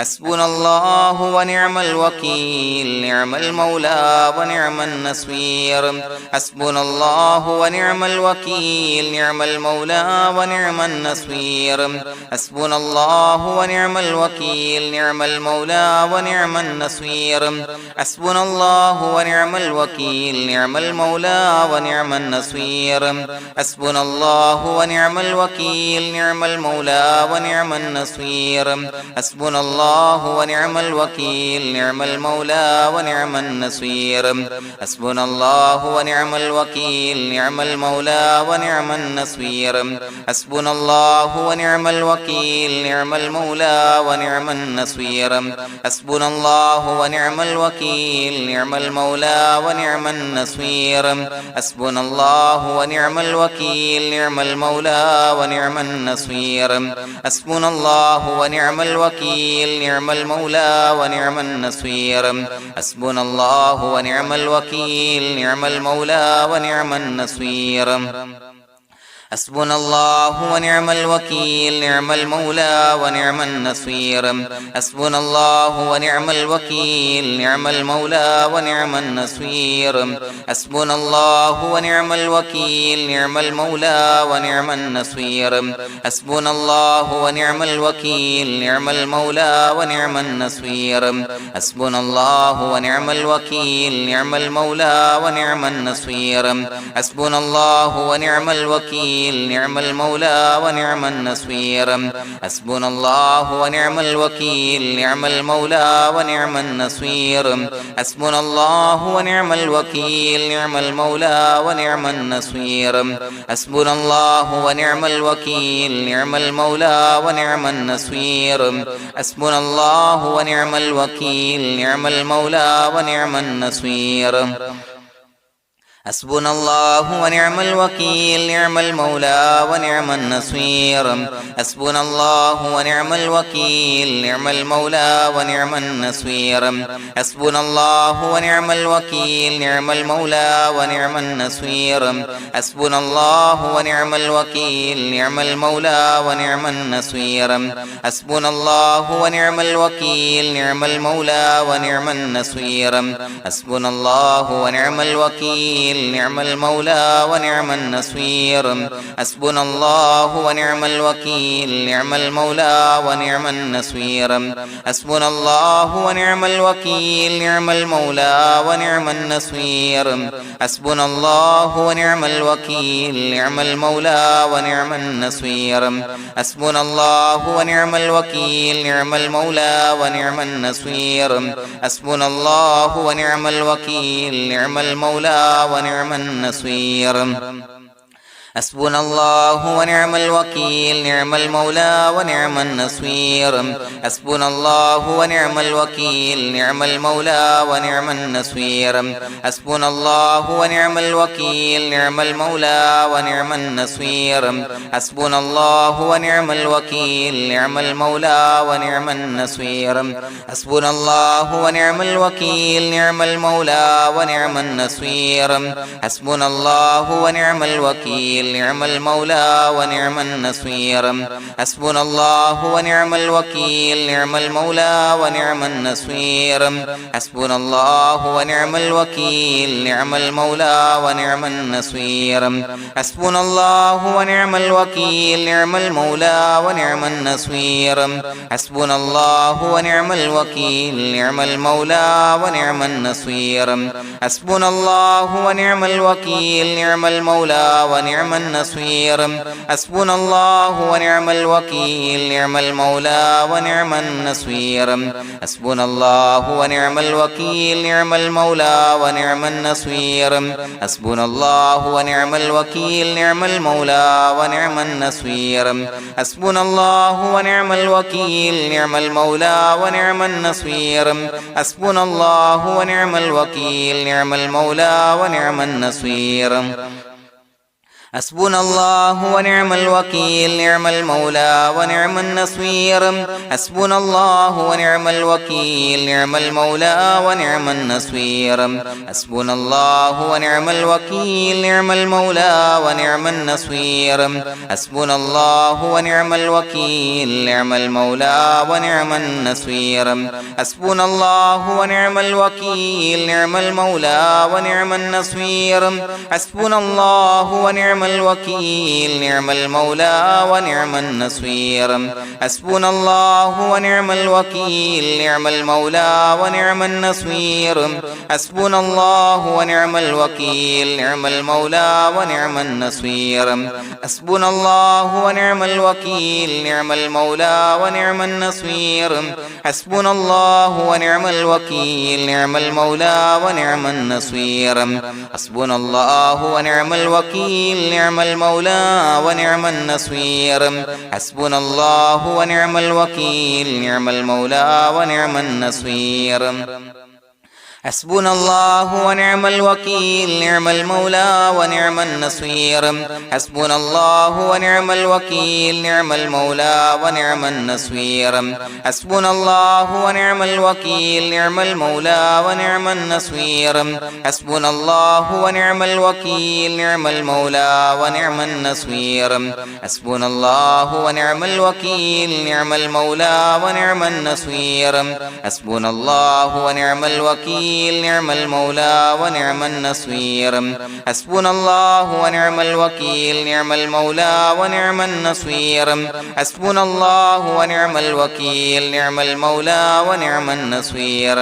حسبنا الله ونعم الوكيل نعم المولى ونعم النصير حسبنا الله ونعم الوكيل نعم المولى ونعم النصير حسبنا الله ونعم الوكيل نعم المولى ونعم النصير حسبنا الله ونعم الوكيل نعم المولى ونعم النصير حسبنا الله ونعم الوكيل نعم المولى ونعم النصير حسبنا الله ونعم الوكيل نعم المولى ونعم النصير حسبنا الله ونعم الوكيل نعم المولى ونعم النصير حسبنا الله ونعم الوكيل نعم المولى ونعم النصير حسبنا الله ونعم الوكيل نعم المولى ونعم النصير حسبنا الله ونعم الوكيل نعم المولى ونعم النصير حسبنا الله ونعم الوكيل نعم المولى ونعم النصير حسبنا الله ونعم الوكيل نعم المولى ونعم النصير حسبنا الله ونعم الوكيل نعم المولى ونعم النصير حسبنا الله ونعم الوكيل نعم المولى ونعم النصير حسبنا الله ونعم الوكيل نعم المولى ونعم النصير حسبنا الله ونعم الوكيل نعم المولى ونعم النصير حسبنا الله ونعم الوكيل نعم المولى ونعم النصير حسبنا الله ونعم الوكيل نعم المولى ونعم النصير حسبنا الله ونعم الوكيل نعم المولى ونعم النصير حسبنا الله ونعم الوكيل نعم المولى ونعم النصير حسبنا الله ونعم الوكيل نعم المولى ونعم النصير حسبنا الله ونعم الوكيل نعم المولى ونعم النصير حسبنا الله ونعم الوكيل نعم المولى ونعم النصير حسبنا الله ونعم الوكيل نعم المولى ونعم النصير حسبنا الله ونعم الوكيل نعم المولى ونعم النصير حسبنا الله ونعم الوكيل نعم المولى ونعم النصير حسبنا الله ونعم الوكيل نعم المولى ونعم النصير حسبنا الله ونعم الوكيل نعم المولى ونعم النصير حسبنا الله ونعم الوكيل نعم المولى ونعم النصير حسبنا الله ونعم الوكيل نعم المولى ونعم النصير حسبنا الله ونعم الوكيل نعم المولى ونعم النصير حسبنا الله ونعم الوكيل نعم المولى ونعم النصير حسبنا الله ونعم الوكيل نعم المولى ونعم النصير حسبنا الله ونعم الوكيل نعم المولى ونعم النصير حسبنا الله ونعم الوكيل نعم المولى ونعم النصير حسبنا الله ونعم الوكيل نعم المولى ونعم النصير حسبنا الله ونعم الوكيل نعم المولى ونعم النصير حسبنا الله ونعم الوكيل نعم المولى ونعم النصير حسبنا الله ونعم الوكيل نعم المولى ونعم النصير حسبنا الله ونعم الوكيل نعم المولى ونعم النصير حسبنا الله ونعم الوكيل نعم المولى ونعم النصير حسبنا الله ونعم الوكيل نعم المولى ونعم النصير حسبنا الله ونعم الوكيل نعم المولى ونعم النصير حسبنا الله ونعم الوكيل نعم المولى ونعم النصير حسبنا الله ونعم الوكيل نعم المولى ونعم النصير حسبنا الله ونعم الوكيل نعم المولى ونعم النصير حسبنا الله ونعم الوكيل نعم المولى ونعم النصير حسبنا الله ونعم الوكيل نعم المولى ونعم النصير حسبنا الله ونعم الوكيل نعم المولى ونعم النصير حسبنا الله ونعم الوكيل نعم المولى ونعم النصير حسبنا الله ونعم الوكيل نعم المولى ونعم النصير حسبنا الله ونعم الوكيل نعم المولى ونعم النصير حسبنا الله ونعم الوكيل نعم المولى ونعم النصير حسبنا الله ونعم الوكيل نعم المولى ونعم النصير حسبنا الله ونعم الوكيل نعم المولى ونعم النصير حسبنا الله ونعم الوكيل نعم المولى ونعم النصير حسبنا الله ونعم الوكيل نعم المولى ونعم النصير حسبنا الله ونعم الوكيل نعم المولى ونعم النصير حسبنا الله ونعم الوكيل نعم المولى ونعم النصير حسبنا الله ونعم الوكيل نعم المولى ونعم النصير حسبنا الله ونعم الوكيل نعم المولى ونعم النصير حسبنا الله ونعم الوكيل نعم المولى ونعم النصير حسبنا الله ونعم الوكيل نعم المولى ونعم النصير حسبنا الله ونعم الوكيل نعم المولى ونعم النصير حسبنا الله ونعم الوكيل نعم المولى ونعم النصير حسبنا الله ونعم الوكيل نعم المولى ونعم النصير حسبنا الله ونعم الوكيل نعم المولى ونعم النصير حسبنا الله ونعم الوكيل نعم المولى ونعم النصير حسبنا الله ونعم الوكيل نعم المولى ونعم النصير حسبنا الله ونعم الوكيل نعم المولى ونعم النصير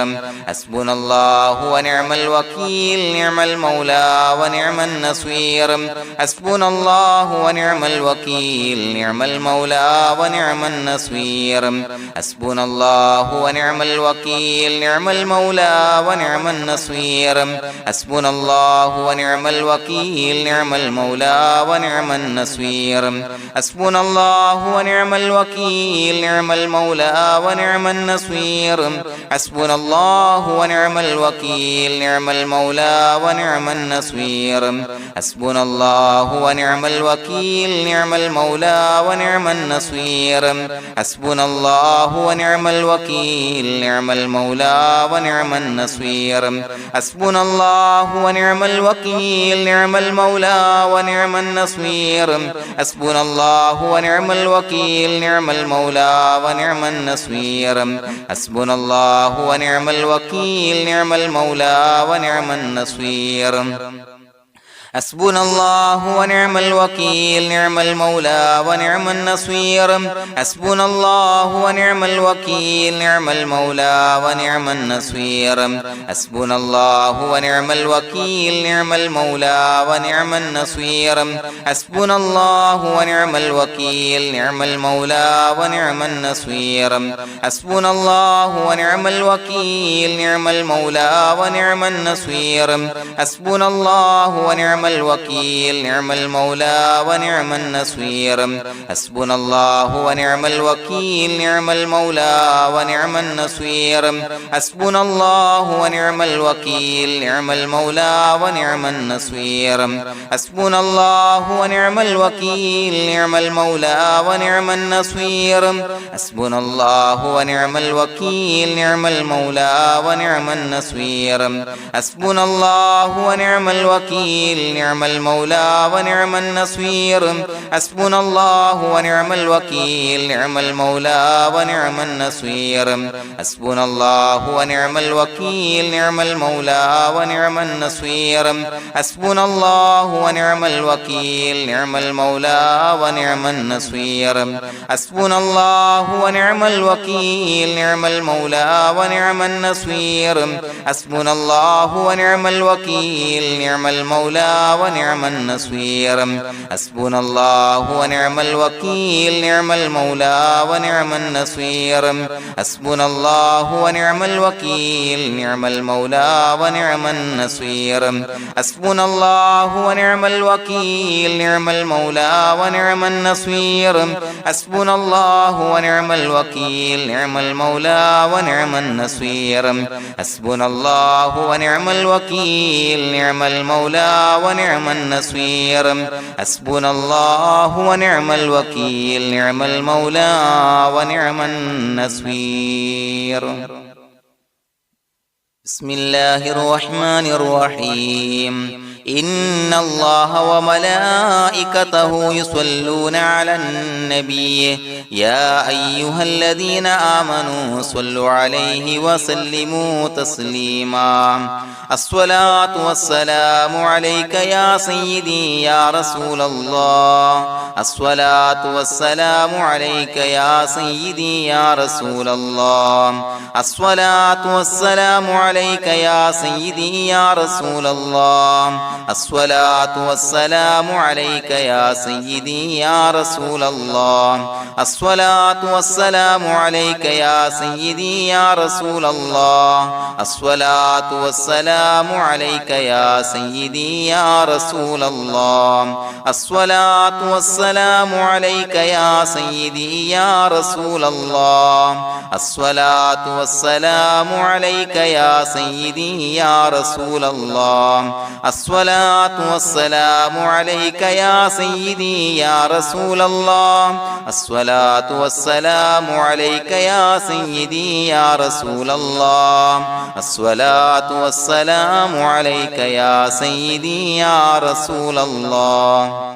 حسبنا الله ونعم الوكيل نعم المولى ونعم النصير حسبنا الله ونعم الوكيل نعم المولى ونعم النصير حسبنا الله ونعم الوكيل نعم المولى ونعم النصير حسبنا الله ونعم الوكيل نعم المولى ونعم النصير حسبنا الله ونعم الوكيل نعم المولى ونعم النصير حسبنا الله ونعم الوكيل نعم المولى ونعم النصير حسبنا الله ونعم الوكيل نعم المولى ونعم النصير حسبنا الله ونعم الوكيل نعم المولى ونعم النصير حسبنا الله ونعم الوكيل نعم المولى ونعم النصير حسبنا الله ونعم الوكيل نعم المولى ونعم النصير حسبنا الله ونعم الوكيل نعم المولى ونعم النصير حسبنا الله ونعم الوكيل نعم المولى ونعم النصير حسبنا الله ونعم الوكيل نعم المولى ونعم النصير حسبنا الله ونعم الوكيل نعم المولى ونعم النصير حسبنا الله ونعم الوكيل نعم المولى ونعم النصير حسبنا الله ونعم الوكيل نعم المولى ونعم النصير حسبنا الله ونعم الوكيل نعم المولى ونعم النصير حسبنا الله ونعم الوكيل نعم المولى ونعم النصير حسبنا الله ونعم الوكيل نعم المولى ونعم النصير حسبنا الله ونعم الوكيل نعم المولى ونعم النصير حسبنا الله ونعم الوكيل نعم المولى ونعم النصير حسبنا الله ونعم الوكيل نعم المولى ونعم النصير حسبنا الله ونعم الوكيل نعم المولى ونعم النصير حسبنا الله ونعم الوكيل نعم المولى ونعم النصير حسبنا الله ونعم الوكيل نعم المولى ونعم النصير حسبنا الله ونعم الوكيل نعم المولى ونعم النصير حسبنا الله ونعم الوكيل نعم المولى ونعم النصير حسبنا الله ونعم الوكيل نعم المولى ونعم النصير حسبنا الله ونعم الوكيل نعم المولى ونعم النصير حسبنا الله ونعم الوكيل نعم المولى ونعم النصير حسبنا الله ونعم الوكيل نعم المولى ونعم النصير حسبنا الله ونعم الوكيل نعم المولى ونعم النصير بسم الله الرحمن الرحيم إن الله وملائكته يصلون على النبي يا أيها الذين آمنوا صلوا عليه وسلموا تسليما الصلاة والسلام عليك يا سيدي يا رسول الله الصلاة والسلام عليك يا سيدي يا رسول الله الصلاة والسلام عليك يا سيدي يا رسول الله الصلاة والسلام عليك يا سيدي يا رسول الله الصلاة والسلام عليك يا سيدي يا رسول الله الصلاة والسلام عليك يا سيدي يا رسول الله الصلاة والسلام عليك يا سيدي يا رسول الله الصلاة والسلام عليك يا سيدي يا رسول الله الصلاة والسلام عليك يا سيدي يا رسول الله الصلاة والسلام عليك يا سيدي يا رسول الله الصلاة والسلام عليك يا سيدي يا رسول الله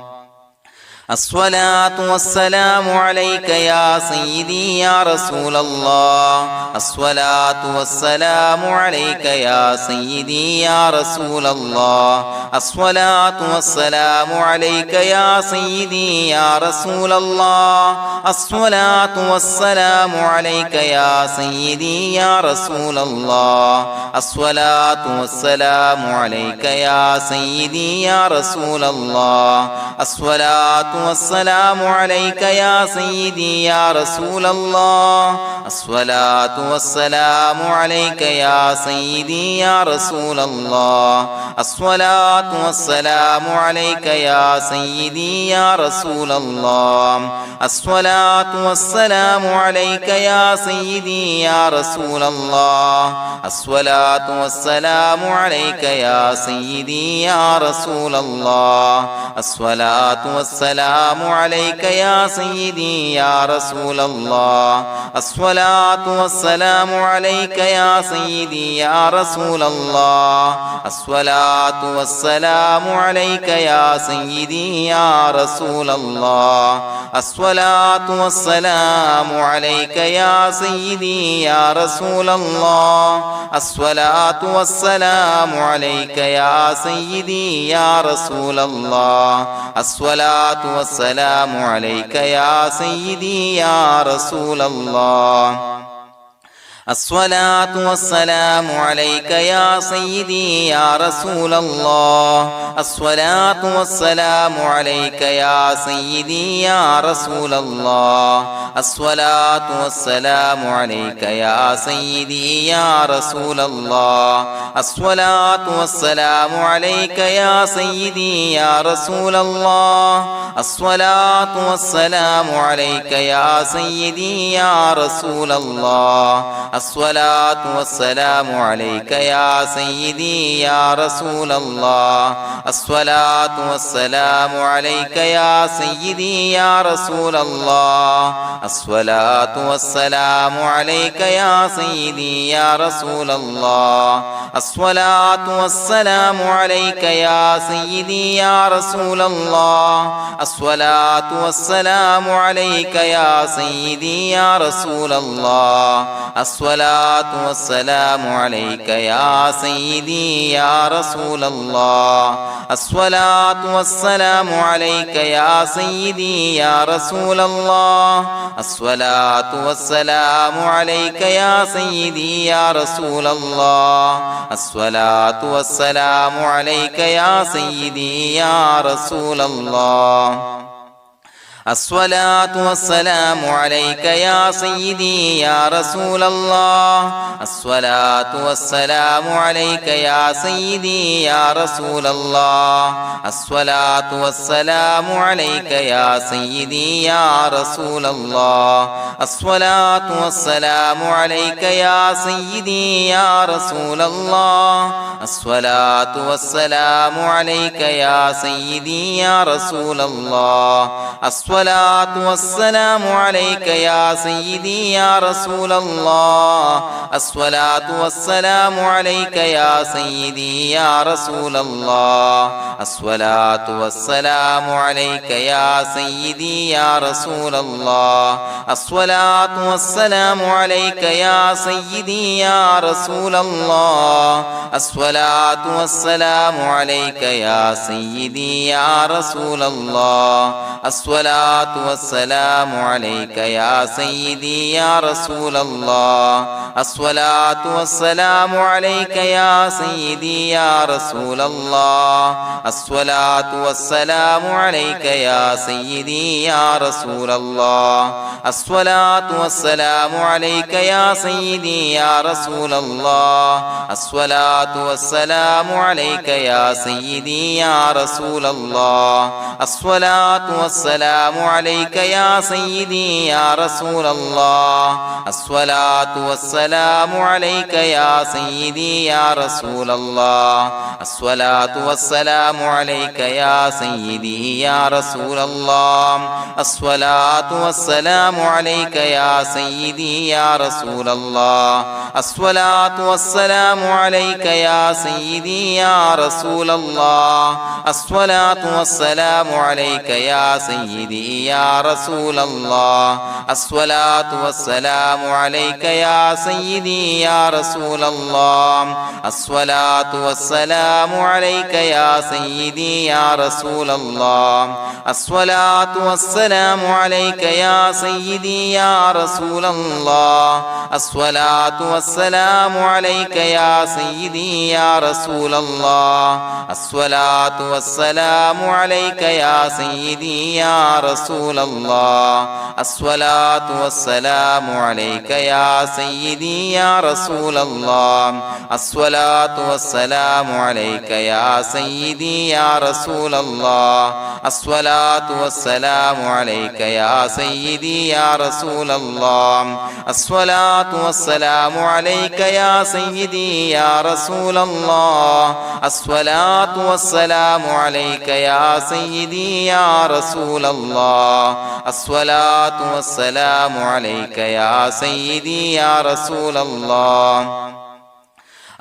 الصلاة والسلام عليك يا سيدي يا رسول الله الصلاة والسلام عليك يا سيدي يا رسول الله الصلاة والسلام عليك يا سيدي يا رسول الله الصلاة والسلام عليك يا سيدي يا رسول الله الصلاة والسلام عليك يا سيدي يا رسول الله الصلاة والسلام عليك يا سيدي يا رسول الله الصلاة والسلام عليك يا سيدي يا رسول الله الصلاة والسلام عليك يا سيدي يا رسول الله الصلاة والسلام عليك يا سيدي يا رسول الله الصلاة والسلام عليك يا سيدي يا رسول الله الصلاة والسلام عليك يا سيدي يا رسول الله الصلاة والسلام عليك يا سيدي يا رسول الله الصلاة والسلام عليك يا سيدي يا رسول الله الصلاة والسلام عليك يا سيدي يا رسول الله الصلاة والسلام عليك يا سيدي يا رسول الله الصلاة والسلام عليك يا سيدي يا رسول الله الصلاة والسلام عليك يا سيدي يا رسول الله الصلاة والسلام عليك يا سيدي يا رسول الله الصلاة والسلام عليك يا سيدي يا رسول الله الصلاة والسلام عليك يا سيدي يا رسول الله الصلاة والسلام عليك يا سيدي يا رسول الله الصلاة والسلام عليك يا سيدي يا رسول الله الصلاة والسلام عليك يا سيدي يا رسول الله الصلاة والسلام عليك يا سيدي يا رسول الله الصلاة والسلام عليك يا سيدي يا رسول الله الصلاة والسلام عليك يا سيدي يا رسول الله الصلاة والسلام عليك يا سيدي يا رسول الله الصلاة والسلام عليك يا سيدي يا رسول الله الصلاة والسلام عليك يا سيدي يا رسول الله الصلاة والسلام عليك يا سيدي يا رسول الله الصلاة والسلام عليك يا سيدي يا رسول الله الصلاة والسلام عليك يا سيدي يا رسول الله الصلاة والسلام عليك يا سيدي يا رسول الله الصلاة والسلام عليك يا سيدي يا رسول الله الصلاة والسلام عليك يا سيدي يا رسول الله الصلاة والسلام عليك يا سيدي يا رسول الله الصلاة والسلام عليك يا سيدي يا رسول الله الصلاة والسلام عليك يا سيدي يا رسول الله الصلاة والسلام عليك يا سيدي يا رسول الله الصلاة والسلام عليك يا سيدي يا رسول الله الصلاة والسلام عليك يا سيدي يا رسول الله الصلاة والسلام عليك يا سيدي يا رسول الله الصلاة والسلام عليك يا سيدي يا رسول الله الصلاة والسلام عليك يا سيدي يا رسول الله الصلاة والسلام عليك يا سيدي يا رسول الله الصلاة والسلام عليك يا سيدي يا رسول الله الصلاة والسلام عليك يا سيدي يا رسول الله الصلاة والسلام عليك يا سيدي يا رسول الله الصلاة والسلام عليك يا سيدي يا رسول الله الصلاة والسلام عليك يا سيدي يا رسول الله الصلاة والسلام عليك يا سيدي يا رسول الله الصلاة والسلام عليك يا سيدي يا رسول الله الصلاة والسلام عليك يا سيدي يا رسول الله الصلاة والسلام عليك يا سيدي يا رسول الله الصلاة والسلام عليك يا سيدي يا رسول الله الصلاة والسلام عليك يا سيدي يا رسول الله الصلاة والسلام عليك يا سيدي يا رسول الله الصلاة والسلام عليك يا سيدي يا رسول الله الصلاة والسلام عليك يا سيدي يا رسول الله الصلاة والسلام عليك يا سيدي يا رسول الله الصلاة والسلام عليك يا سيدي يا رسول الله الصلاة والسلام عليك يا سيدي يا رسول الله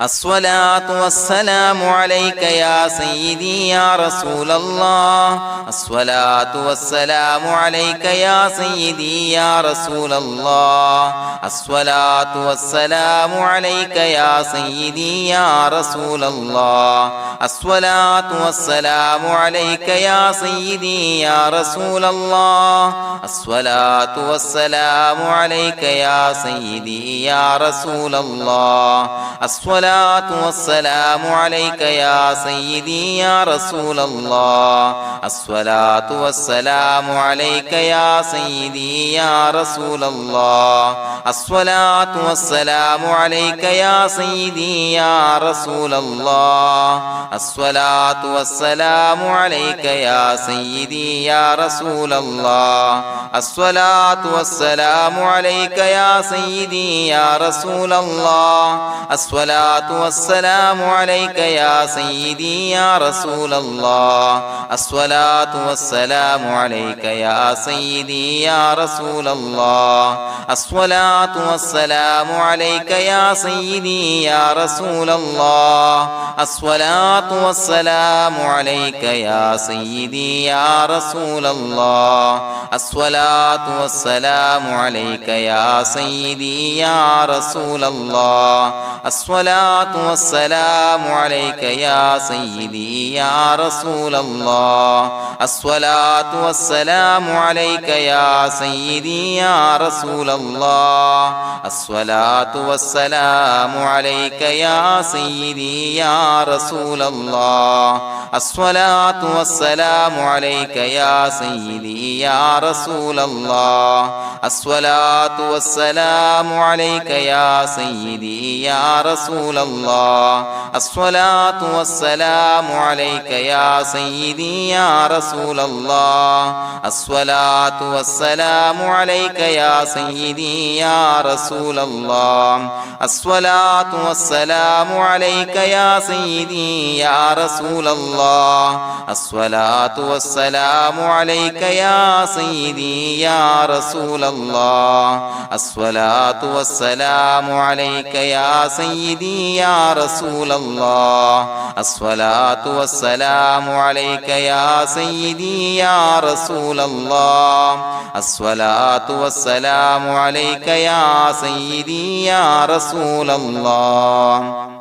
الصلاة والسلام عليك يا سيدي يا رسول الله الصلاة والسلام عليك يا سيدي يا رسول الله الصلاة والسلام عليك يا سيدي يا رسول الله الصلاة والسلام عليك يا سيدي يا رسول الله الصلاة والسلام عليك يا سيدي يا رسول الله الصلاة والسلام عليك يا سيدي يا رسول الله الصلاة والسلام عليك يا سيدي يا رسول الله الصلاة والسلام عليك يا سيدي يا رسول الله الصلاة والسلام عليك يا سيدي يا رسول الله الصلاة والسلام عليك يا سيدي يا رسول الله الصلاة والسلام عليك يا سيدي يا رسول الله الصلاة والسلام عليك يا سيدي يا رسول الله الصلاة والسلام عليك يا سيدي يا رسول الله الصلاة والسلام عليك يا سيدي يا رسول الله الصلاة والسلام عليك يا سيدي يا رسول الله الصلاة الصلاة والسلام عليك يا سيدي يا رسول الله الصلاة والسلام عليك يا سيدي يا رسول الله الصلاة والسلام عليك يا سيدي يا رسول الله الصلاة والسلام عليك يا سيدي يا رسول الله الصلاة والسلام عليك يا سيدي يا رسول الله الصلاة والسلام عليك يا سيدي يا رسول الله الصلاة والسلام عليك يا سيدي يا رسول الله الصلاة والسلام عليك يا سيدي يا رسول الله الصلاة والسلام عليك يا سيدي يا رسول الله الصلاة والسلام عليك يا سيدي يا رسول الله الصلاة والسلام عليك يا سيدي يا رسول الله الصلاة والسلام عليك يا سيدي يا رسول الله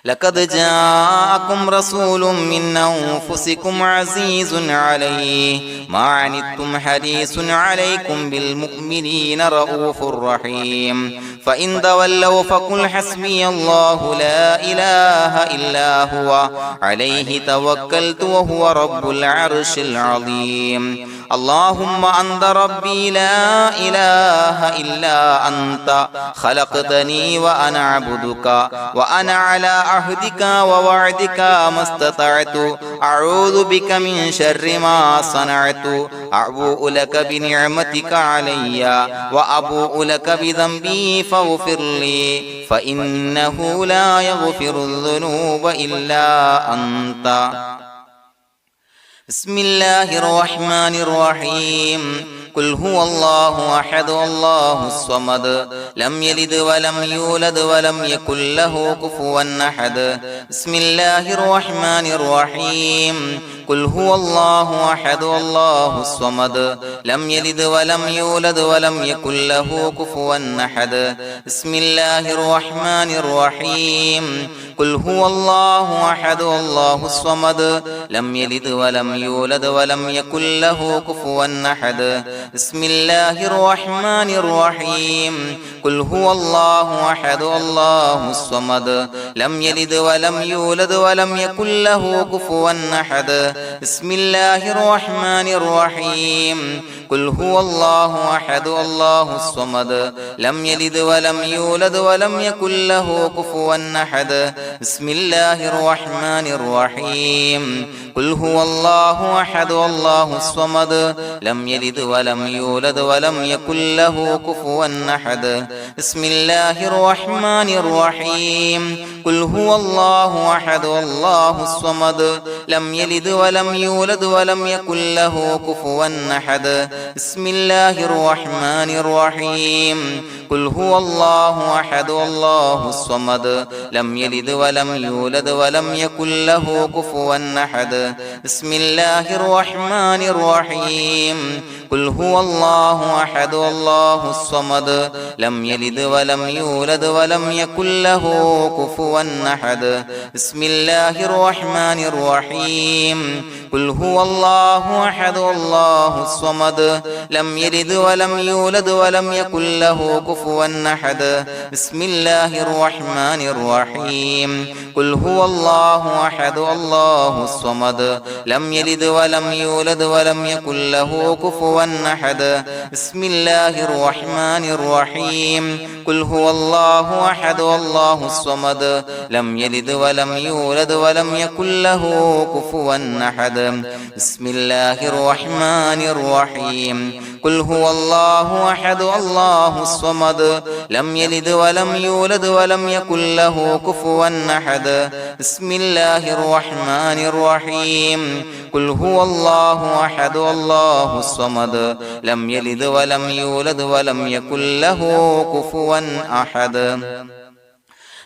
لقد جاءكم رسول من أنفسكم عزيز عليه ما عنتم حريص عليكم بالمؤمنين رؤوف رحيم فإن تولوا فقل حسبي الله لا إله إلا هو عليه توكلت وهو رب العرش العظيم اللهم أنت ربي لا إله إلا أنت خلقتني وأنا عبدك وأنا على عهدك ووعدك ما استطعت أعوذ بك من شر ما صنعت أبوء لك بنعمتك علي وأبوء لك بذنبي فاغفر لي فإنه لا يغفر الذنوب إلا أنت بسم الله الرحمن الرحيم قل هو الله أحد الله الصمد لم يلد ولم يولد ولم يكن له كفوا أحد بسم الله الرحمن الرحيم قل هو الله أحد الله الصمد لم يلد ولم يولد ولم يكن له كفوا أحد بسم الله الرحمن الرحيم قل هو الله أحد الله الصمد لم يلد ولم يولد ولم يكن له كفوا أحد بسم الله الرحمن الرحيم قل هو الله أحد الله الصمد لم يلد ولم يولد ولم يكن له كفوا أحد بسم الله الرحمن الرحيم قل هو الله أحد الله الصمد لم يلد ولم يولد ولم يكن له كفوا أحد بسم الله الرحمن الرحيم قل هو الله أحد الله الصمد لم يلد ولم يولد ولم يكن له كفوا أحد بسم الله الرحمن الرحيم قل هو الله أحد الله الصمد لم يلد ولم يولد ولم يكن له كفوا أحد بسم الله الرحمن الرحيم قل هو الله أحد الله الصمد لم يلد ولم يولد ولم يكن له كفوا أحد بسم الله الرحمن الرحيم قل هو الله أحد الله الصمد لم يلد ولم يولد ولم يكن له كفوا أحد بسم الله الرحمن الرحيم قل هو الله أحد الله الصمد لم يلد ولم يولد ولم يكن له كفوا أحد بسم الله الرحمن الرحيم قل هو الله أحد الله الصمد لم يلد ولم يولد ولم يكن له كفوا أحد بسم الله الرحمن الرحيم قل هو الله أحد الله الصمد لم يلد ولم يولد ولم يكن له كفوا أحد بسم الله الرحمن الرحيم قل هو الله أحد الله الصمد لم يلد ولم يولد ولم يكن له كفوا أحد بسم الله الرحمن الرحيم قل هو الله أحد الله الصمد لم يلد ولم يولد ولم يكن له كفوا أحد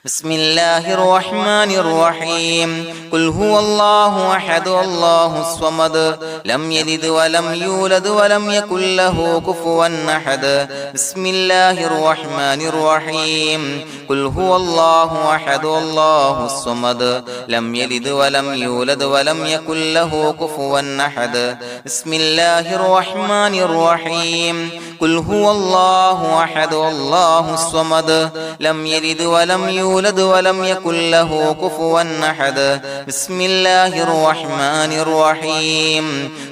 بسم الله الرحمن الرحيم قل هو الله أحد الله الصمد لم يلد ولم يولد ولم يكن له كفوا أحد بسم الله الرحمن الرحيم قل هو الله أحد الله الصمد لم يلد ولم يولد ولم يكن له كفوا أحد بسم الله الرحمن الرحيم قل هو الله أحد الله الصمد لم يلد ولم يولد ولم يكن له كفوا أحد بسم الله الرحمن الرحيم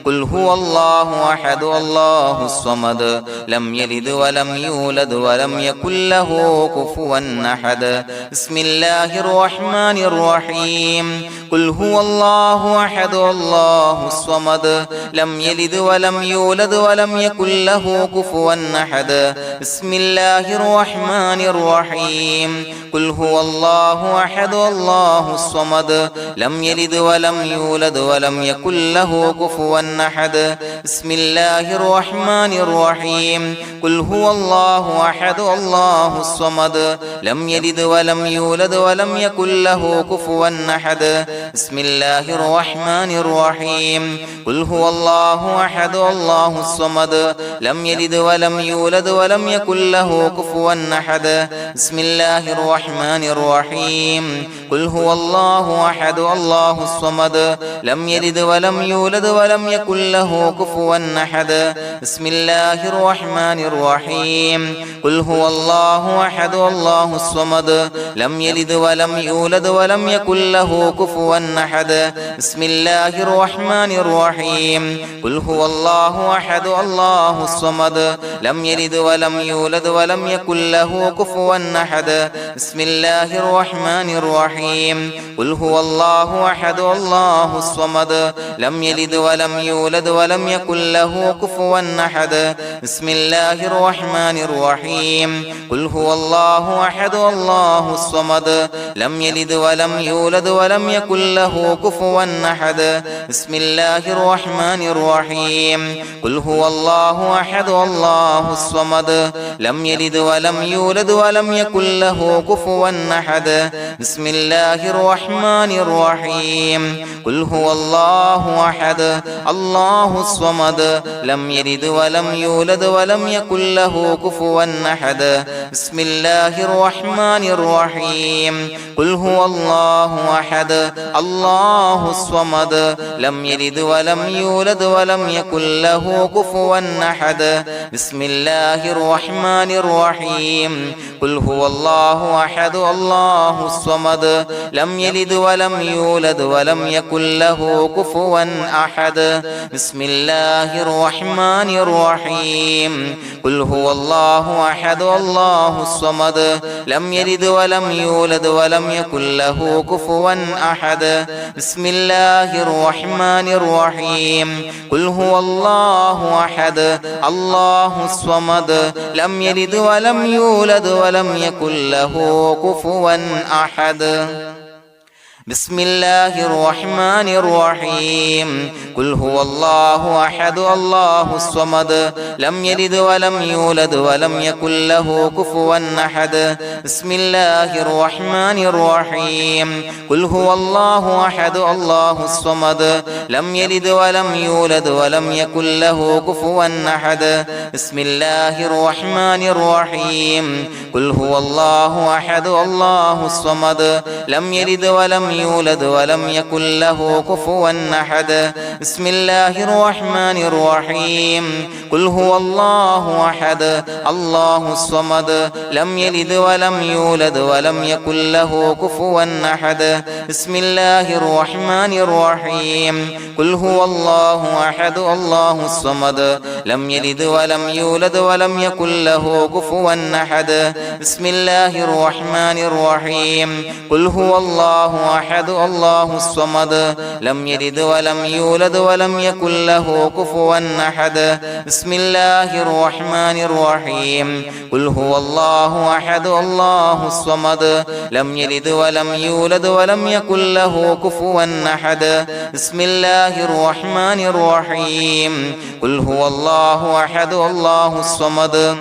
قل هو الله أحد الله الصمد لم يلد ولم يولد ولم يكن له كفوا أحد بسم الله الرحمن الرحيم قل هو الله أحد الله الصمد لم يلد ولم يولد ولم يكن له كفوا أحد بسم الله الرحمن الرحيم قل هو الله أحد الله الصمد لم يلد ولم يولد ولم يكن له كفوا أحد بسم الله الرحمن الرحيم قل هو الله أحد الله الصمد لم يلد ولم يولد ولم يكن له كفوا أحد بسم الله الرحمن الرحيم قل هو الله أحد الله الصمد لم يلد ولم يولد ولم يكن له كفوا أحد بسم الله الرحمن الرحيم قل هو الله أحد الله الصمد لم يلد ولم يولد ولم يكن له كفوا أحد بسم الله الرحمن الرحيم قل هو الله أحد الله الصمد لم يلد ولم يولد ولم يكن له كفوا أحد بسم الله الرحمن الرحيم قل هو الله أحد الله الصمد لم يلد ولم يولد ولم يكن له كفوا أحد بسم الله الرحمن الرحيم قل هو الله أحد الله الصمد لم يلد ولم يولد ولم يكن له كفوا أحد بسم الله الرحمن الرحيم قل هو الله أحد الله الصمد لم يلد ولم يولد ولم يكن له كفوا أحد بسم الله الرحمن الرحيم قل هو الله أحد الله الصمد لم يلد ولم يولد ولم يكن له كفوا أحد بسم الله الرحمن الرحيم قل هو الله أحد الله الصمد لم يلد ولم يولد ولم يكن له كفوا أحد بسم الله الرحمن الرحيم قل هو الله أحد الله الصمد لم يلد ولم يولد ولم يكن له كفوا أحد بسم الله الرحمن الرحيم قل هو الله أحد الله الصمد لم يلد ولم يولد ولم يكن له كفوا أحد بسم الله الرحمن الرحيم قل هو الله أحد الله الصمد لم يلد ولم يولد ولم يكن له كفوا أحد بسم الله الرحمن الرحيم قل هو الله أحد الله الصمد لم يلد ولم يولد ولم يكن له كفوا أحد بسم الله الرحمن الرحيم قل هو الله أحد الله الصمد لم يلد ولم يولد ولم يكن له كفوا أحد بسم الله الرحمن الرحيم قل هو الله أحد الله الصمد لم يلد ولم يولد ولم يكن له كفوا أحد بسم الله الرحمن الرحيم قل هو الله أحد الله الصمد لم يلد ولم يولد ولم يكن له كفوا أحد بسم الله الرحمن الرحيم قل هو الله أحد الله الصمد لم يلد ولم يولد ولم يكن له كفوا أحد بسم الله الرحمن الرحيم قل هو الله أحد الله الصمد لم يلد ولم يولد ولم يكن له كفوا أحد بسم الله الرحمن الرحيم قل هو الله أحد الله الصمد لم يلد ولم يولد ولم يكن له كفوا أحد بسم الله الرحمن الرحيم قل هو الله أحد الله الصمد لم يلد ولم يولد ولم يكن له كفوا أحد بسم الله الرحمن الرحيم قل هو الله أحد الله الصمد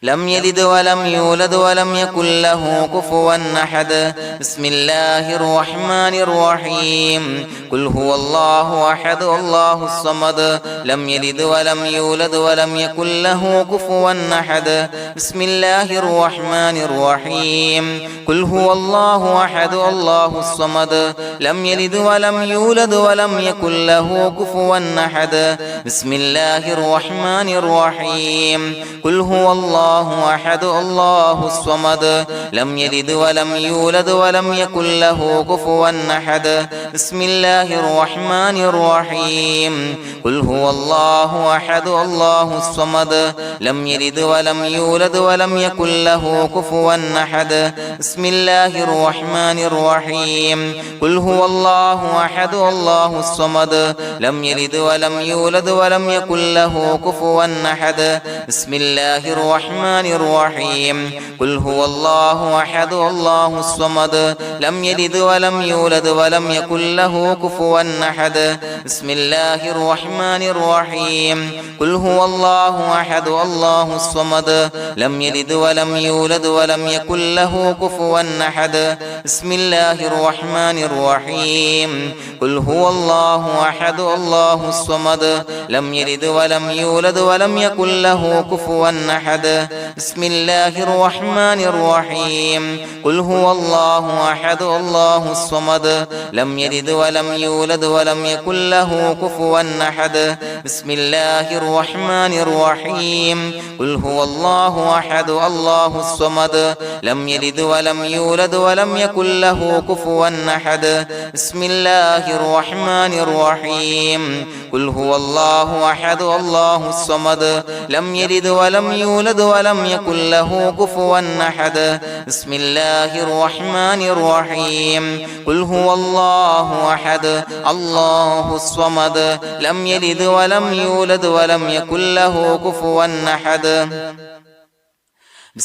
لم يلد ولم يولد ولم يكن له كفوا أحد بسم الله الرحمن الرحيم قل هو الله أحد الله الصمد لم يلد ولم يولد ولم يكن له كفوا أحد بسم الله الرحمن الرحيم قل هو الله أحد الله الصمد لم يلد ولم يولد ولم يكن له كفوا أحد بسم الله الرحمن الرحيم قل هو الله أحد الله الصمد لم يلد ولم يولد ولم يكن له كفوا أحد بسم الله الرحمن الرحيم قل هو الله أحد الله الصمد لم يلد ولم يولد ولم يكن له كفوا أحد بسم الله الرحمن الرحيم قل هو الله أحد الله الصمد لم يلد ولم يولد ولم يكن له كفوا أحد بسم الله الرحمن الرحيم قل هو الله أحد الله الصمد لم يلد ولم يولد ولم يكن له كفوا أحد بسم الله الرحمن الرحيم قل هو الله أحد الله الصمد لم يلد ولم يولد ولم يكن له كفوا أحد بسم الله الرحمن الرحيم قل هو الله أحد الله الصمد لم يلد ولم يولد ولم يكن له كفوا أحد بسم الله الرحمن الرحيم قل هو الله أحد الله الصمد لم يلد ولم يولد ولم يكن له كفوا أحد بسم الله الرحمن الرحيم قل هو الله أحد الله الصمد لم يلد ولم يولد ولم يكن له كفوا أحد بسم الله الرحمن الرحيم قل هو الله أحد الله الصمد لم يلد ولم يولد ولم يكن له كفوا أحد بسم الله الرحمن الرحيم قل هو الله أحد الله الصمد لم يلد ولم يولد ولم يكن له كفوا أحد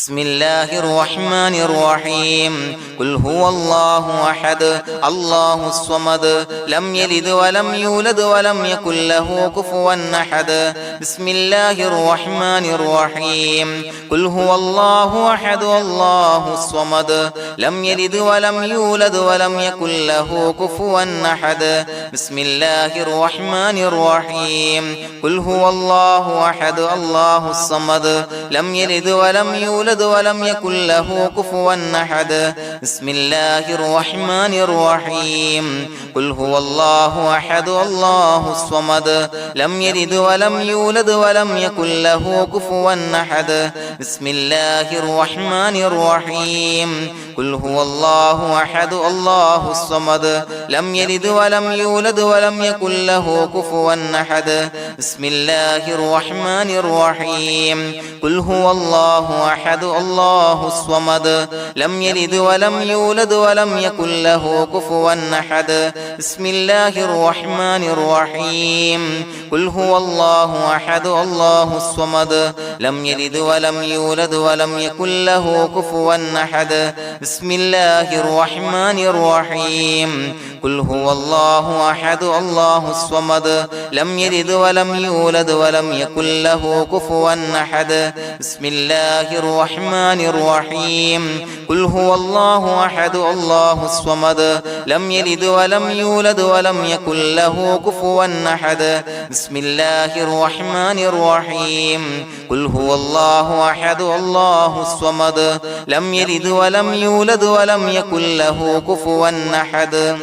بسم الله الرحمن الرحيم قل هو الله أحد الله الصمد لم يلد ولم يولد ولم يكن له كفوا أحد بسم الله الرحمن الرحيم قل هو الله أحد الله الصمد لم يلد ولم يولد ولم يكن له كفوا أحد بسم الله الرحمن الرحيم قل هو الله أحد الله الصمد لم يلد ولم يولد ولم يكن له كفوا أحد بسم الله الرحمن الرحيم قل هو الله أحد الله الصمد لم يلد ولم يولد ولم يكن له كفوا أحد بسم الله الرحمن الرحيم قل هو الله أحد الله الصمد لم يلد ولم يولد ولم يكن له كفوا أحد بسم الله الرحمن الرحيم قل هو الله أحد الله الصمد لم يلد ولم يولد ولم يكن له كفوا أحد بسم الله الرحمن الرحيم قل هو الله أحد الله الصمد لم يلد ولم يولد ولم يكن له كفوا أحد بسم الله الرحمن الرحيم قل هو الله أحد الله الصمد لم يلد ولم يولد ولم يكن له كفوا أحد بسم الله الرحمن الرحيم قل هو الله أحد الله الصمد لم يلد ولم يولد ولم يكن له كفوا أحد بسم الله الرحمن الرحيم قل هو الله أحد الله الصمد لم يلد ولم يولد ولم يكن له كفوا أحد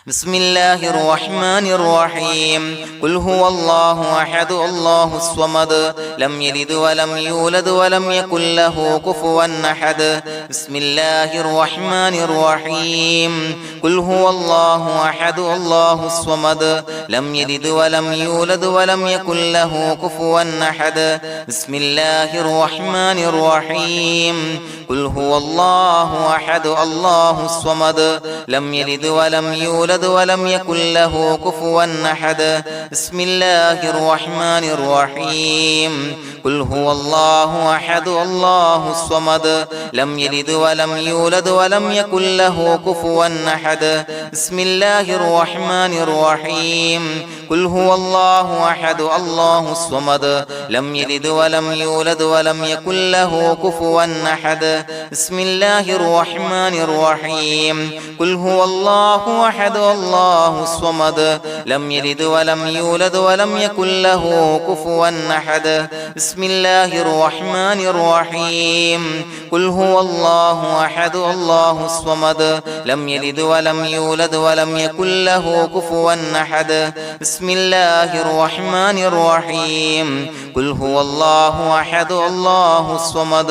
بسم الله الرحمن الرحيم قل هو الله أحد الله الصمد لم يلد ولم يولد ولم يكن له كفوا أحد بسم الله الرحمن الرحيم قل هو الله أحد الله الصمد لم يلد ولم يولد ولم يكن له كفوا أحد بسم الله الرحمن الرحيم قل هو الله أحد الله الصمد لم يلد ولم يولد يولد ولم يكن له كفوا أحد بسم الله الرحمن الرحيم قل هو الله أحد الله الصمد لم يلد ولم يولد ولم يكن له كفوا أحد بسم الله الرحمن الرحيم قل هو الله أحد الله الصمد لم يلد ولم يولد ولم يكن له كفوا أحد بسم الله الرحمن الرحيم قل هو الله أحد الله الصمد لم يلد ولم يولد ولم يكن له كفوا أحد بسم الله الرحمن الرحيم قل هو الله أحد الله الصمد لم يلد ولم يولد ولم يكن له كفوا أحد بسم الله الرحمن الرحيم قل هو الله أحد الله الصمد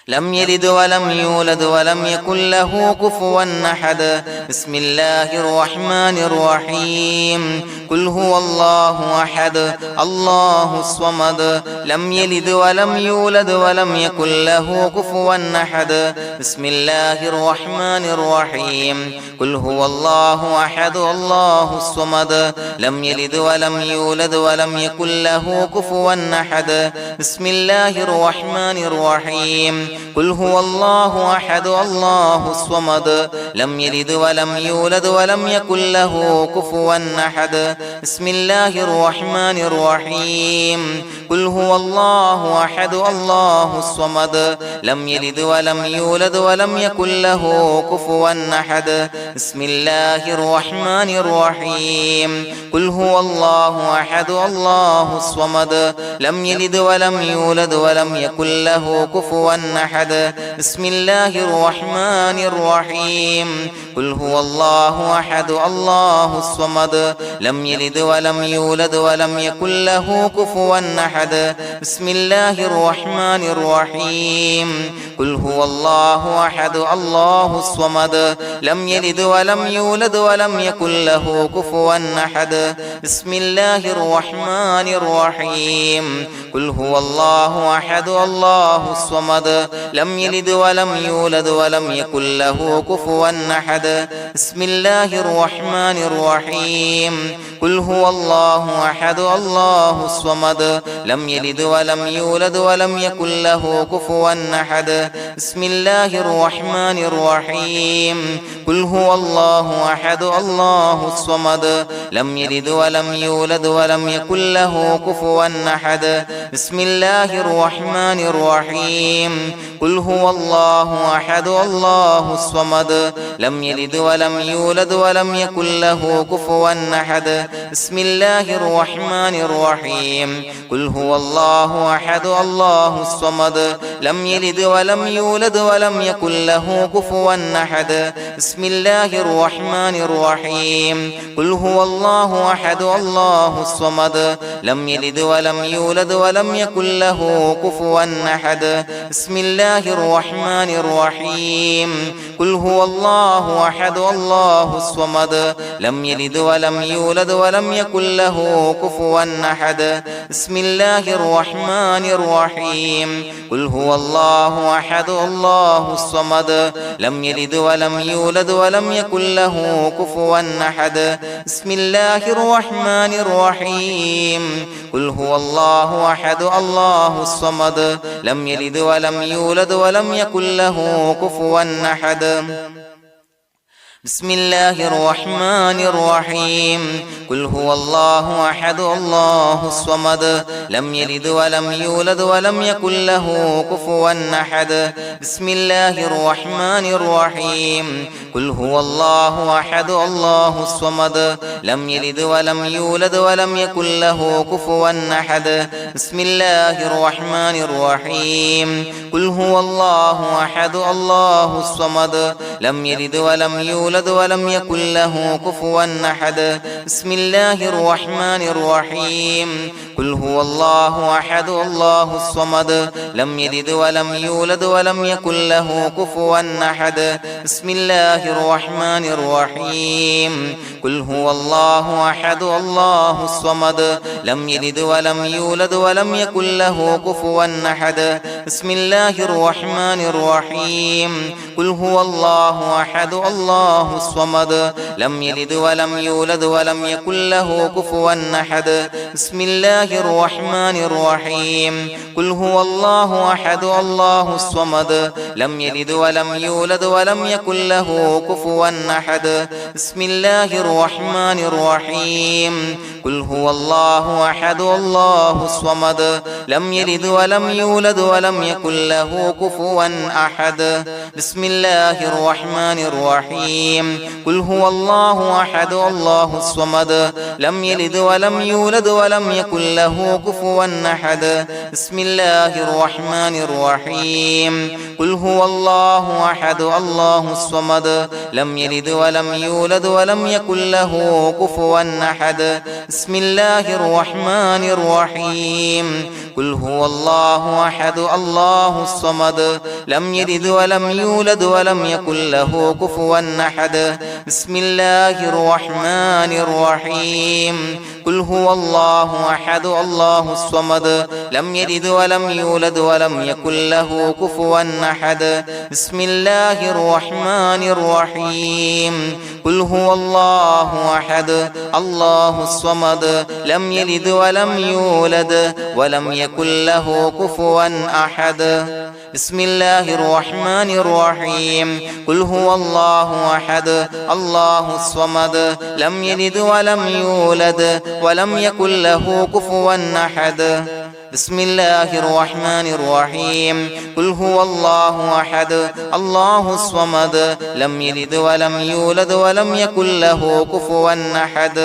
لم يلد ولم يولد ولم يكن له كفوا أحد بسم الله الرحمن الرحيم قل هو الله أحد الله الصمد لم يلد ولم يولد ولم يكن له كفوا أحد بسم الله الرحمن الرحيم قل هو الله أحد الله الصمد لم يلد ولم يولد ولم يكن له كفوا أحد بسم الله الرحمن الرحيم قل هو الله أحد الله الصمد لم يلد ولم يولد ولم يكن له كفوا أحد بسم الله الرحمن الرحيم قل هو الله أحد الله الصمد لم يلد ولم يولد ولم يكن له كفوا أحد بسم الله الرحمن الرحيم قل هو الله أحد الله الصمد لم يلد ولم يولد ولم يكن له كفوا أحد بسم الله الرحمن الرحيم قل هو الله أحد الله الصمد لم يلد ولم يولد ولم يكن له كفوا أحد بسم الله الرحمن الرحيم قل هو الله أحد الله الصمد لم يلد ولم يولد ولم يكن له كفوا أحد بسم الله الرحمن الرحيم قل هو الله أحد الله الصمد لم يلد ولم يولد ولم يكن له كفوا أحد بسم الله الرحمن الرحيم قل هو الله أحد الله الصمد لم يلد ولم يولد ولم يكن له كفوا أحد بسم الله الرحمن الرحيم قل هو الله أحد الله الصمد لم يلد ولم يولد ولم يكن له كفوا أحد بسم الله الرحمن الرحيم قل هو الله أحد الله الصمد لم يلد ولم يولد ولم يكن له كفوا أحد بسم الله الرحمن الرحيم قل هو الله أحد الله الصمد لم يلد ولم يولد ولم يكن له كفوا أحد بسم الله الرحمن الرحيم قل هو الله أحد الله الصمد لم يلد ولم يولد ولم يكن له كفوا أحد بسم الله الرحمن الرحيم قل هو الله أحد الله الصمد لم يلد ولم يولد ولم يكن له كفوا أحد بسم الله الرحمن الرحيم قل هو الله أحد الله الصمد لم يلد ولم يولد ولم يكن له كفوا أحد بسم الله الرحمن الرحيم قل هو الله أحد الله الصمد لم يلد ولم يولد ولم يكن له كفوا أحد بسم الله الرحمن الرحيم قل هو الله أحد الله الصمد لم يلد ولم يولد ولم يكن له كفوا أحد بسم الله الرحمن الرحيم قل هو الله أحد الله الصمد لم يلد ولم يولد ولم يكن له كفوا أحد بسم الله الرحمن الرحيم قل هو الله أحد الله الصمد لم يلد ولم يولد ولم يكن له كفوا أحد بسم الله الرحمن الرحيم قل هو الله أحد الله الصمد لم يلد ولم يولد ولم يكن له كفوا أحد بسم الله الرحمن الرحيم قل هو الله أحد الله الصمد لم يلد ولم يولد ولم يكن له كفوا أحد بسم الله الرحمن الرحيم قل هو الله الله أحد الله الصمد لم يلد ولم يولد ولم يكن له كفوا أحد بسم الله الرحمن الرحيم قل هو الله أحد الله الصمد لم يلد ولم يولد ولم يكن له كفوا أحد بسم الله الرحمن الرحيم قل هو الله أحد الله الصمد لم يلد ولم يولد ولم يكن له كفوا أحد بسم الله الرحمن الرحيم قل هو الله أحد الله الصمد لم يلد ولم يولد ولم يكن له كفوا أحد بسم الله الرحمن الرحيم قل هو الله أحد الله الصمد لم يلد ولم يولد ولم يكن له كفوا أحد بسم الله الرحمن الرحيم قل هو الله أحد الله الصمد لم يلد ولم يولد ولم يكن له كفوا أحد بسم الله الرحمن الرحيم قل هو الله أحد الله الصمد لم يلد ولم يولد ولم يكن له كفوا أحد بسم الله الرحمن الرحيم قل هو الله أحد الله الصمد لم يلد ولم يولد ولم يكن له كفوا أحد بسم الله الرحمن الرحيم قل هو الله أحد الله الصمد لم يلد ولم يولد ولم يكن له كفوا أحد بسم الله الرحمن الرحيم قل هو الله أحد الله الصمد لم يلد ولم يولد ولم يكن له كفوا أحد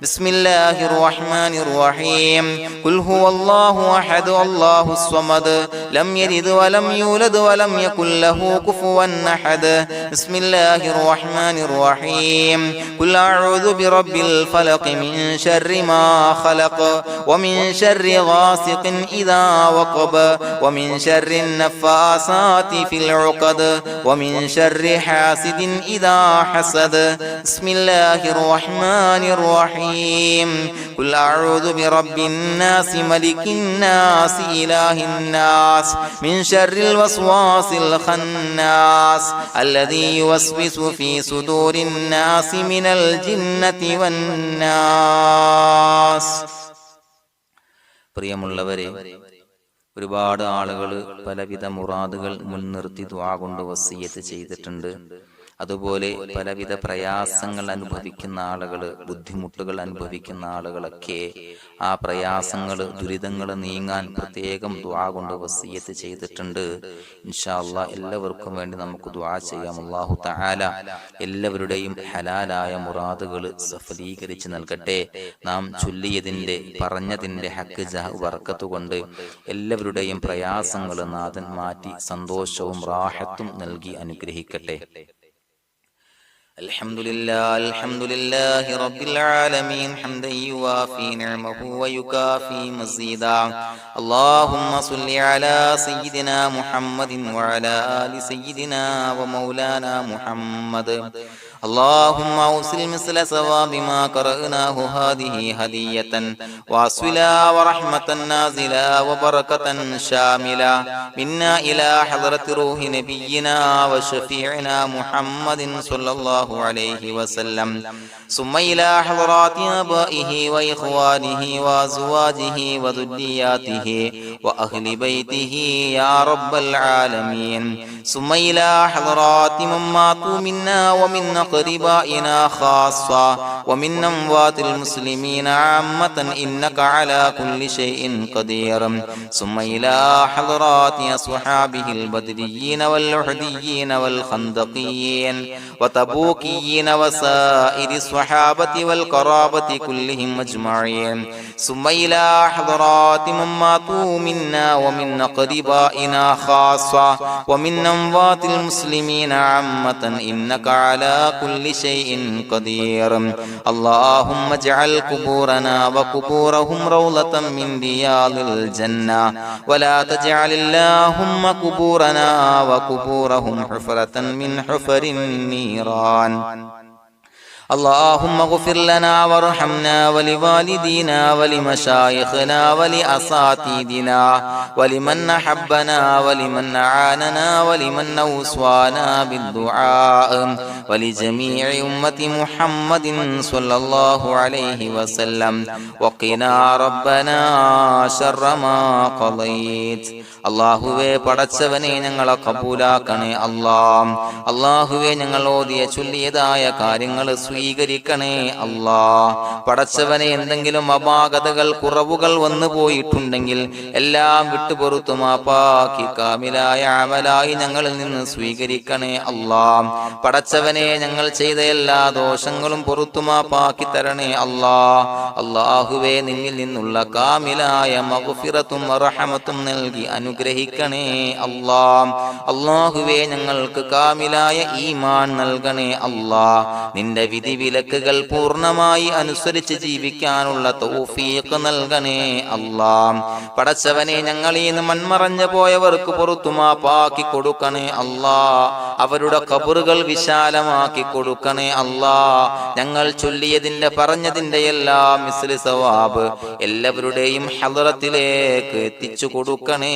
بسم الله الرحمن الرحيم قل هو الله أحد الله الصمد لم يلد ولم يولد ولم يكن له كفوا أحد بسم الله الرحمن الرحيم قل أعوذ برب الفلق من شر ما خلق ومن شر غاسق إذا وقب ومن شر النفاثات في العقد ومن شر حاسد إذا حسد بسم الله الرحمن الرحيم قل أعوذ برب الناس ملك الناس إله الناس من شر الوسواس الخناس الذي يوسوس في صدور الناس من الجنة والناس. പ്രിയമുള്ളവരെ, ഒരുപാട് ആളുകൾ പലവിധ മുറാദുകൾ മുൻനിർത്തി ദുആ കൊണ്ട് വസിയ്യത്ത് ചെയ്തിട്ടുണ്ട്. അതുപോലെ പലവിധ പ്രയാസങ്ങൾ അനുഭവിക്കുന്ന ആളുകൾ, ബുദ്ധിമുട്ടുകൾ അനുഭവിക്കുന്ന ആളുകളൊക്കെ ആ പ്രയാസങ്ങൾ, ദുരിതങ്ങൾ നീങ്ങാൻ പ്രത്യേകം ദുആ കൊണ്ട് വസിയ്യത്ത് ചെയ്തിട്ടുണ്ട്. ഇൻഷാ അല്ലാഹ് എല്ലാവർക്കും വേണ്ടി നമുക്ക് ദുആ ചെയ്യാം. അല്ലാഹു തആല എല്ലാവരുടെയും ഹലാലായ മുറാദുകൾ സഫലീകരിച്ച് നൽകട്ടെ. നാം ചൊല്ലിയതിന്റെ, പറഞ്ഞതിന്റെ ഹക്ക് ജാഹ് ബർക്കത്ത് കൊണ്ട് എല്ലാവരുടെയും പ്രയാസങ്ങൾ നാഥൻ മാറ്റി സന്തോഷവും റാഹത്തും നൽകി അനുഗ്രഹിക്കട്ടെ. الحمد لله رب العالمين حمدا يوافي نعمه ويكافي مزيدا. اللهم صل على سيدنا محمد وعلى آل سيدنا ومولانا محمد. اللهم أوصل مثل ثواب ما قرأناه هذه هدية واصلا ورحمة نازلا وبركة شاملة منا إلى حضرة روح نبينا وشفيعنا محمد صلى الله عليه وسلم، ثم إلى حضرات آبائه وإخوانه وأزواجه وذرياته وأهل بيته يا رب العالمين، ثم إلى حضرات من ماتوا منا ومن أقربائنا خاصة ومن أموات المسلمين عامة إنك على كل شيء قدير، ثم إلى حضرات أصحابه البدريين والأحديين والخندقيين وتبوكيين وسائر الصحابة والقرابة كلهم أجمعين، ثم إلى حضرات من ماتوا منا ومن أقربائنا خاصة ومن أموات المسلمين عامة إنك على كل شيء قدير. اللهم اجعل قبورنا وقبورهم روضة من رياض الجنة، ولا تجعل اللهم قبورنا وقبورهم حفرة من حفر النيران. اللهم اغفر لنا وارحمنا ولوالدينا ولمشايخنا ولأساتذتنا ولمن أحبنا ولمن أعاننا ولمن أوصانا بالدعاء ولجميع أمة محمد صلى الله عليه وسلم وقنا ربنا شر ما قضيت. അള്ളാഹുവേ പടച്ചവനെ ഞങ്ങളെ കബൂലാക്കണേ അല്ലാഹ്. അള്ളാഹുവേ ഞങ്ങൾ ഓതിയ ചൊല്ലിയതായ കാര്യങ്ങൾ സ്വീകരിക്കണേ അല്ലാഹ്. പടച്ചവനെ എന്തെങ്കിലും അപാകതകൾ കുറവുകൾ വന്നു പോയിട്ടുണ്ടെങ്കിൽ എല്ലാം വിട്ടുപൊറുത്തു മാപ്പാക്കി കാമിലായ അമലായി ഞങ്ങളിൽ നിന്ന് സ്വീകരിക്കണേ അല്ലാഹ്. പടച്ചവനെ ഞങ്ങൾ ചെയ്ത എല്ലാ ദോഷങ്ങളും പൊറുത്തു മാപ്പാക്കി തരണേ അല്ലാഹ്. അള്ളാഹുവേ നിന്നിൽ നിന്നുള്ള കാമിലായ മഗ്ഫിറത്തും റഹമത്തും നൽകി അനുഗ്രഹിക്കണേ അല്ലാഹ്. അല്ലാഹുവേ ഞങ്ങൾക്ക് കാമിലായ ഈമാൻ നൽകണേ അല്ലാഹ്. നിന്റെ വിധി വിലക്കുകൾ പൂർണ്ണമായി അനുസരിച്ച് ജീവിക്കാനുള്ള തൗഫീഖ് നൽകണേ അല്ലാഹ്. പടച്ചവനെ ഞങ്ങളിൽ നിന്ന് മൺമറഞ്ഞു പോയവർക്ക് പുറത്തു മാപ്പാക്കി കൊടുക്കണേ അല്ലാഹ്. അവരുടെ ഖബറുകൾ വിശാലമാക്കി കൊടുക്കണേ അല്ലാഹ്. ഞങ്ങൾ ചൊല്ലിയതിന്റെ പറഞ്ഞതിന്റെ എല്ലാം മിസ്ലി സവാബ് എല്ലാവരുടെയും ഹളറത്തിലേക്ക് എത്തിച്ചു കൊടുക്കണേ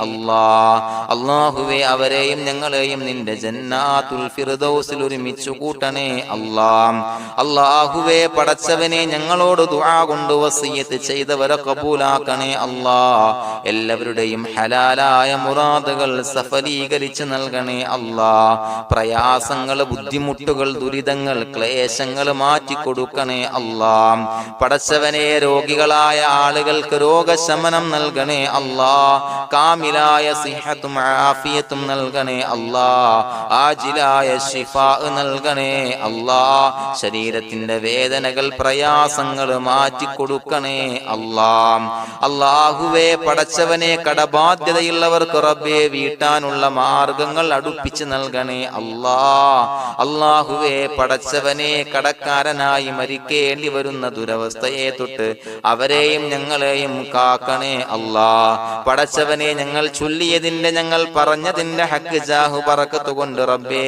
അല്ലാഹ്. അല്ലാഹുവേ അവരെയും ഞങ്ങളെയും നിന്റെ ജന്നാത്തുൽ ഫിർദൗസിൽ ഒരുമിച്ചു കൂട്ടണേ അല്ലാഹ്. അല്ലാഹുവേ പടച്ചവനെ ഞങ്ങളോട് ദുആ കൊണ്ട് വസിയത്ത് ചെയ്തവരെ കബൂലാക്കണേ അല്ലാഹ്. എല്ലാവരുടെയും ഹലാലായ മുറാദുകൾ സഫലീകരിച്ച് നൽകണേ അല്ലാഹ്. പ്രയാസങ്ങൾ, ബുദ്ധിമുട്ടുകൾ, ദുരിതങ്ങൾ, ക്ലേശങ്ങൾ മാറ്റിക്കൊടുക്കണേ അല്ലാഹ്. പടച്ചവനെ രോഗികളായ ആളുകൾക്ക് രോഗശമനം നൽകണേ അല്ലാഹ്. കാമിലായ സിഹത്തും ആഫിയത്തും നൽകണേ അല്ലാഹ്. ആജിലായ ശിഫാ നൽകണേ അല്ലാഹ്. ശരീരത്തിന്റെ വേദനകൾ, പ്രയാസങ്ങൾ മാറ്റിക്കൊടുക്കണേ അല്ലാഹ്. അല്ലാഹുവേ പടച്ചവനെ കടബാധ്യതയുള്ളവർക്ക് റബ്ബേ വീട്ടാനുള്ള മാർഗങ്ങൾ അടുപ്പിച്ച് നൽകണേ അല്ലാഹ്. അല്ലാഹുവേ പടച്ചവനെ കടക്കാരനായി മരിക്കേണ്ടി വരുന്ന ദുരവസ്ഥയെ തൊട്ട് അവരെയും ഞങ്ങളെയും കാക്കണേ അല്ലാഹ്. പടച്ചവനെ ഞങ്ങൾ ചൊല്ലിയതിന്റെ, ഞങ്ങൾ പറഞ്ഞതിന്റെ ഹക്ക് ജാഹു ബറക്കത്ത് കൊണ്ട് റബ്ബേ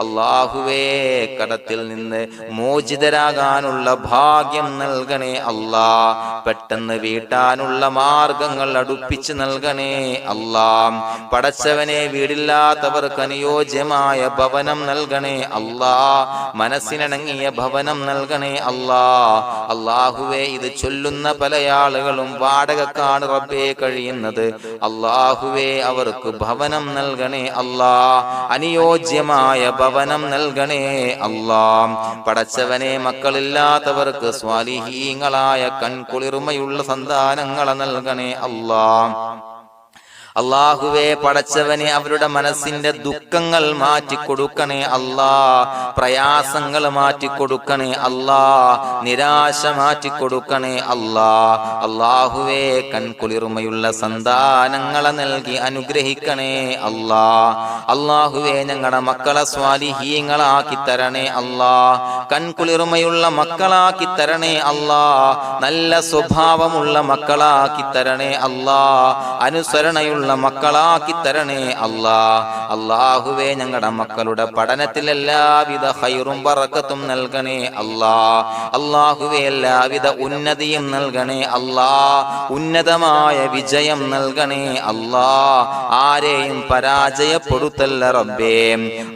അല്ലാഹുവേ കടത്തിൽ നിന്ന് മോചിതരാകാനുള്ള ഭാഗ്യം നൽകണേ അല്ലാഹ്. പെട്ടെന്ന് വീട്ടാനുള്ള മാർഗങ്ങൾ അടുപ്പിച്ച് നൽകണേ അല്ലാഹ്. പടച്ചവനെ വീടില്ലാത്തവർക്ക് അനുയോജ്യമായ ഭവനം നൽകണേ അല്ലാഹ്. മനസ്സിനിണങ്ങിയ ഭവനം നൽകണേ അല്ലാഹ്. അല്ലാഹുവേ ഇത് ചൊല്ലുന്ന പല ആളുകളും വാടകക്കാണ് റബ്ബേ കഴിയുന്നത്. അല്ലാഹുവേ അവർക്ക് ഭവനം നൽകണേ അല്ലാഹ്. അനുയോജ്യമായ ഭവനം നൽകണേ അല്ലാഹ്. പടച്ചവനെ മക്കളില്ലാത്തവർക്ക് സ്വാലിഹീങ്ങളായ കൺകുളിർമയുള്ള സന്താനങ്ങളെ നൽകണേ അല്ലാഹ്. അല്ലാഹുവേ പടച്ചവനെ അവരുടെ മനസ്സിന്റെ ദുഃഖങ്ങൾ മാറ്റിക്കൊടുക്കണേ അല്ലാഹ്. പ്രയാസങ്ങൾ മാറ്റിക്കൊടുക്കണേ അല്ലാഹ്. നിരാശ മാറ്റിക്കൊടുക്കണേ അല്ലാഹ്. അല്ലാഹുവേ കൺകുളിർമയുള്ള സന്താനങ്ങളെ നൽകി അനുഗ്രഹിക്കണേ അല്ലാഹ്. അല്ലാഹുവേ ഞങ്ങളുടെ മക്കളെ സ്വാലിഹീങ്ങളാക്കി തരണേ അല്ലാഹ്. കൺകുളിർമയുള്ള മക്കളാക്കി തരണേ അല്ലാഹ്. നല്ല സ്വഭാവമുള്ള മക്കളാക്കി തരണേ അല്ലാഹ്. അനുസരണയുള്ള മക്കളാക്കി തരണേ അല്ലാഹ്. അല്ലാഹുവേ ഞങ്ങളുടെ മക്കളുടെ പഠനത്തിൽ എല്ലാവിധ ഖൈറും ബറക്കത്തും നൽകണേ അല്ലാഹ്. അല്ലാഹുവേ എല്ലാവിധ ഉന്നതിയും നൽകണേ അല്ലാഹ്. ഉന്നതമായ വിജയം നൽകണേ അല്ലാഹ്. ആരെയും പരാജയപ്പെടുത്തല്ല റബ്ബേ.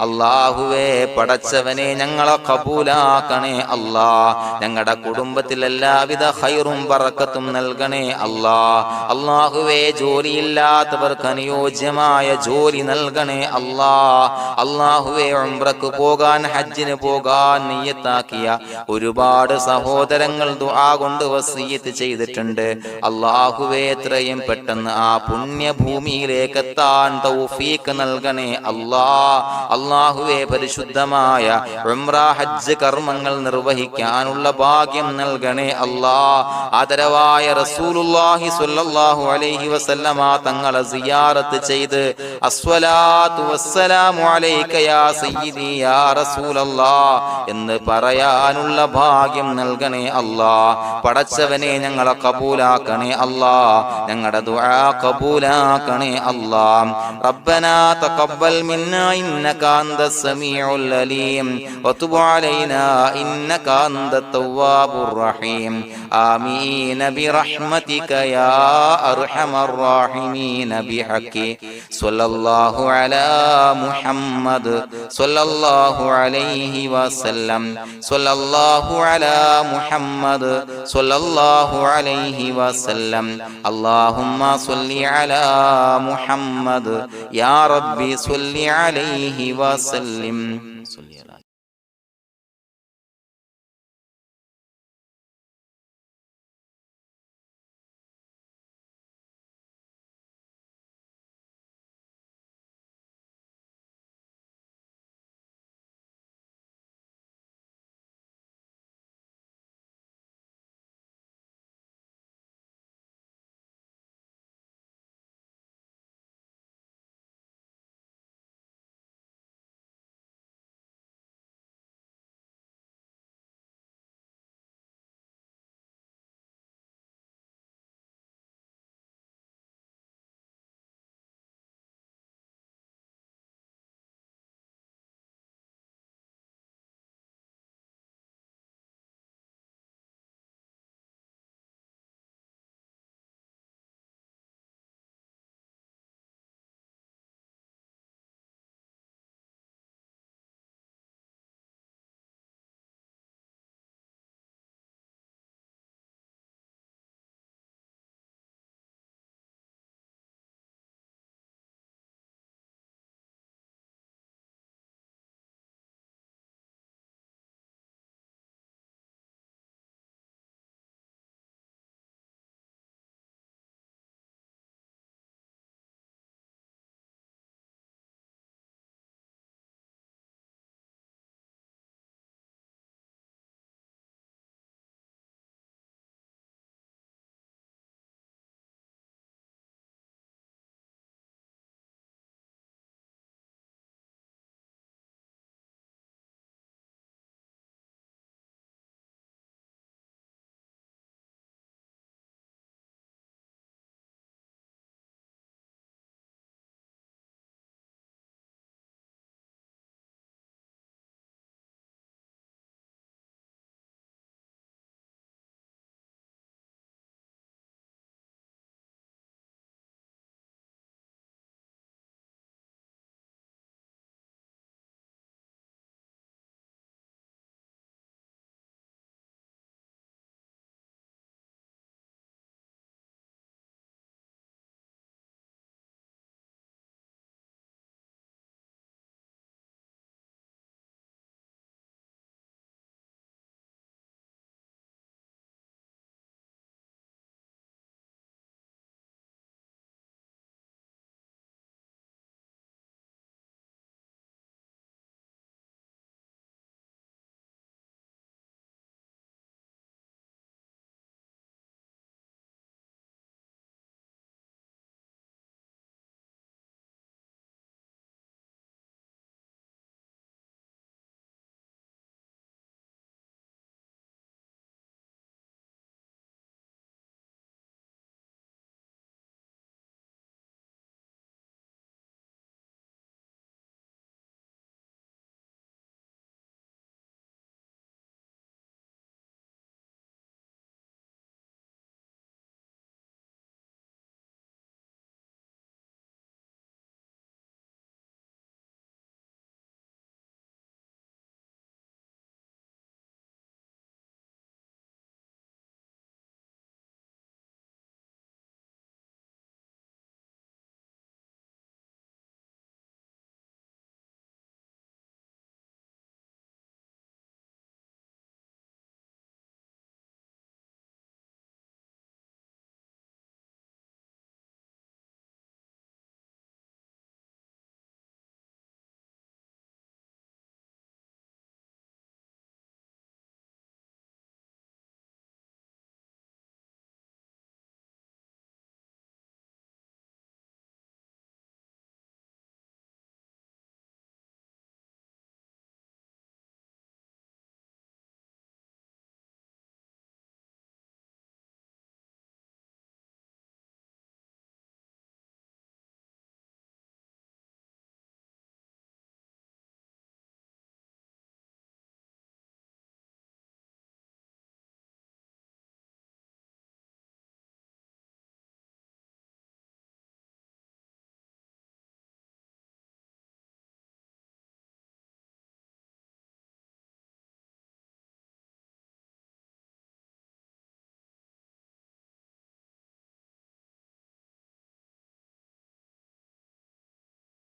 അല്ലാഹുവേ പടച്ചവനെ ഞങ്ങളെ കബൂലാക്കണേ അല്ലാഹ്. ഞങ്ങളുടെ കുടുംബത്തിൽ എല്ലാവിധ ഖൈറും ബറക്കത്തും നൽകണേ അല്ലാഹ്. അല്ലാഹുവേ ജോലിയില്ലാത്ത അനുയോജ്യമായ ജോലി നൽകണേ അല്ലാഹ്. അല്ലാഹുവേ ഉംറക്ക് പോകാൻ, ഹജ്ജിന് പോകാൻ നിയ്യത്താക്കിയ ഒരുപാട് സഹോദരങ്ങൾ ദുആ കൊണ്ട് വസിയത്ത് ചെയ്തിട്ടുണ്ട്. അല്ലാഹുവേ എത്രയും പെട്ടെന്ന് ആ പുണ്യഭൂമിയിലേക്ക് എത്താൻ തൗഫീഖ് നൽകണേ അല്ലാഹ്. അല്ലാഹുവേ പരിശുദ്ധമായ ഉംറ ഹജ്ജ് കർമ്മങ്ങൾ നിർവഹിക്കാനുള്ള ഭാഗ്യം നൽകണേ അല്ലാഹ്. ആദരവായ റസൂലുള്ളാഹി സ്വല്ലല്ലാഹു അലൈഹി വസല്ലമ തങ്ങളെ സിയാറത്ത് ചെയ്ത് അസ്സലാത്തു വസ്സലാമു അലൈക യാ സയ്യിദി യാ റസൂലല്ലാഹ് എന്ന് പറയാനുള്ള ഭാഗ്യം നൽകണേ അല്ലാഹ്. പടച്ചവനെ ഞങ്ങളെ കബൂലാക്കണേ അല്ലാഹ്, ഞങ്ങളുടെ ദുആ കബൂലാക്കണേ അല്ലാഹ്. റബ്ബനാ തഖബ്ബൽ മിന്നാ ഇന്നക അന്തസ് സമീഉൽ അലീം വതുബ് അലൈനാ ഇന്നക അന്തത് തവ്വാബുർ റഹീം. ആമീൻ ബിറഹ്മതിക യാ അർഹമർ റഹീമീൻ ബിഹഖി സ്വല്ലല്ലാഹു അലാ മുഹമ്മദ് സ്വല്ലല്ലാഹു അലൈഹി വസല്ലം സ്വല്ലല്ലാഹു അലാ മുഹമ്മദ് സ്വല്ലല്ലാഹു അലൈഹി വസല്ലം. അല്ലാഹുമ്മ സ്വല്ലി അലാ മുഹമ്മദ് യാ റബ്ബി സ്വല്ലി അലൈഹി വസല്ലം.